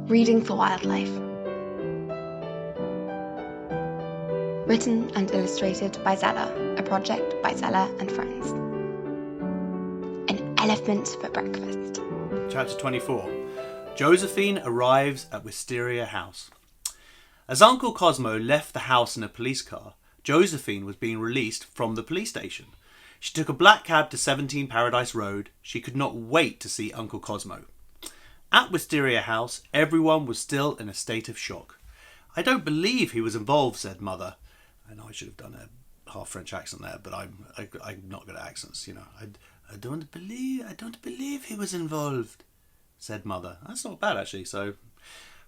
Reading for Wildlife. Written and illustrated by Zella, a project by Zella and Friends. An elephant for breakfast. Chapter 24. Josephine arrives at Wisteria House. As Uncle Cosmo left the house in a police car, Josephine was being released from the police station. She took a black cab to 17 Paradise Road. She could not wait to see Uncle Cosmo. At Wisteria House, everyone was still in a state of shock. "I don't believe he was involved," said Mother. I know I should have done a half French accent there, but I'm not good at accents, you know. I don't believe he was involved, said Mother. That's not bad, actually. So,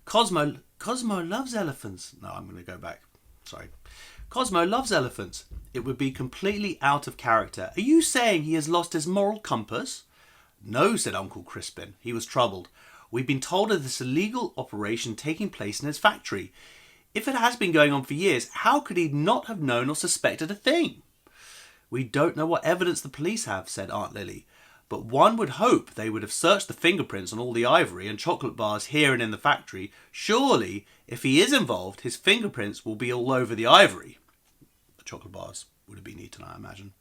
Cosmo loves elephants. No, I'm going to go back. Sorry. Cosmo loves elephants. It would be completely out of character. Are you saying he has lost his moral compass? No, said Uncle Crispin. He was troubled. We've been told of this illegal operation taking place in his factory. If it has been going on for years, how could he not have known or suspected a thing? We don't know what evidence the police have, said Aunt Lily, but one would hope they would have searched the fingerprints on all the ivory and chocolate bars here and in the factory. Surely, if he is involved, his fingerprints will be all over the ivory. The chocolate bars would have been eaten, I imagine.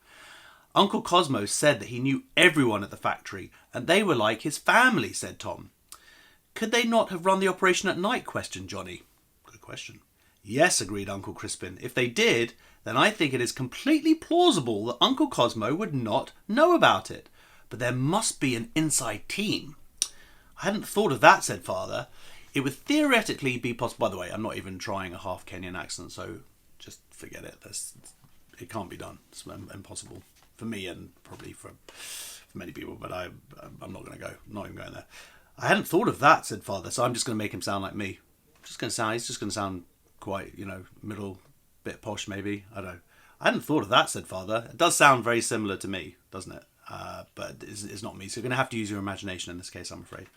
Uncle Cosmo said that he knew everyone at the factory, and they were like his family, said Tom. Could they not have run the operation at night, questioned Johnny. Good question. Yes, agreed Uncle Crispin. If they did, then I think it is completely plausible that Uncle Cosmo would not know about it. But there must be an inside team. I hadn't thought of that, said Father. It would theoretically be possible. By the way, I'm not even trying a half Kenyan accent, so just forget it. It can't be done. It's impossible for me and probably for many people, but I'm not going to go. I'm not even going there. I hadn't thought of that, said Father, so I'm just going to make him sound like me. He's just going to sound quite, middle, bit posh maybe. I don't know. I hadn't thought of that, said Father. It does sound very similar to me, doesn't it? But it's not me, so you're going to have to use your imagination in this case, I'm afraid.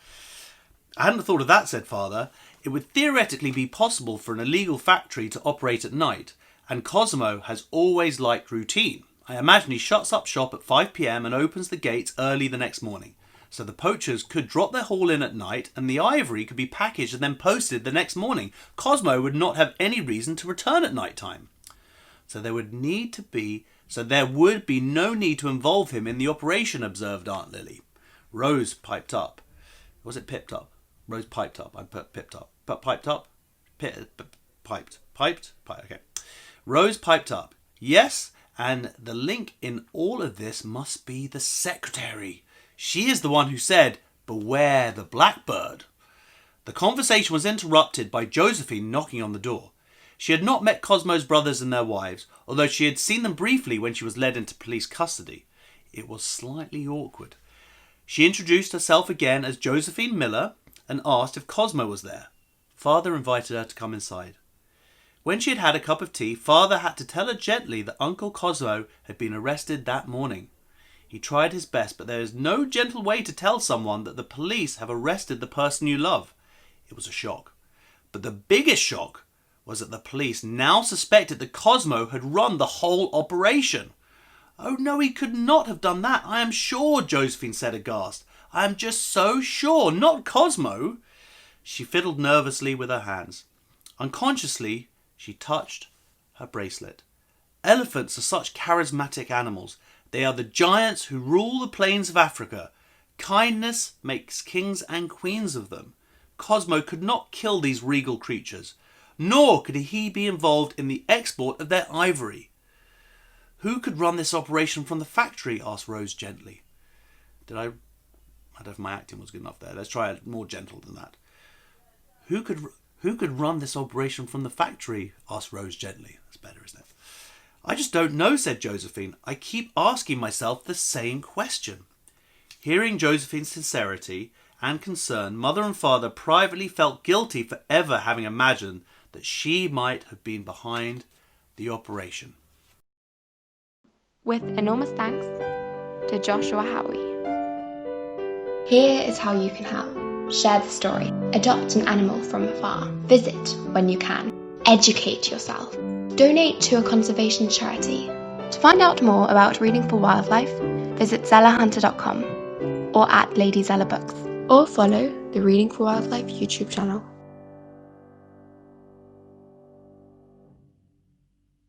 I hadn't thought of that, said Father. It would theoretically be possible for an illegal factory to operate at night, and Cosmo has always liked routine. I imagine he shuts up shop at 5 p.m. and opens the gates early the next morning. So the poachers could drop their haul in at night and the ivory could be packaged and then posted the next morning. Cosmo would not have any reason to return at night time. So there would be no need to involve him in the operation, observed Aunt Lily. Rose piped up. Was it pipped up? Rose piped up. I put pipped up. But piped up? Piped. Okay. Rose piped up. Yes, and the link in all of this must be the secretary. She is the one who said, "Beware the blackbird." The conversation was interrupted by Josephine knocking on the door. She had not met Cosmo's brothers and their wives, although she had seen them briefly when she was led into police custody. It was slightly awkward. She introduced herself again as Josephine Miller and asked if Cosmo was there. Father invited her to come inside. When she had had a cup of tea, Father had to tell her gently that Uncle Cosmo had been arrested that morning. He tried his best, but there is no gentle way to tell someone that the police have arrested the person you love. It was a shock. But the biggest shock was that the police now suspected that Cosmo had run the whole operation. "Oh no, he could not have done that, I am sure," Josephine said aghast. "I am just so sure, not Cosmo." She fiddled nervously with her hands. Unconsciously, she touched her bracelet. Elephants are such charismatic animals. They are the giants who rule the plains of Africa. Kindness makes kings and queens of them. Cosmo could not kill these regal creatures, nor could he be involved in the export of their ivory. "Who could run this operation from the factory?" asked Rose gently. I don't know if my acting was good enough there. Let's try it more gentle than that. Who could run this operation from the factory? Asked Rose gently. That's better, isn't it? "I just don't know," said Josephine. "I keep asking myself the same question." Hearing Josephine's sincerity and concern, Mother and Father privately felt guilty for ever having imagined that she might have been behind the operation. With enormous thanks to Joshua Howie. Here is how you can help. Share the story. Adopt an animal from afar. Visit when you can. Educate yourself. Donate to a conservation charity. To find out more about Reading for Wildlife, visit zellahunter.com or at Lady Zella Books, or follow the Reading for Wildlife YouTube channel.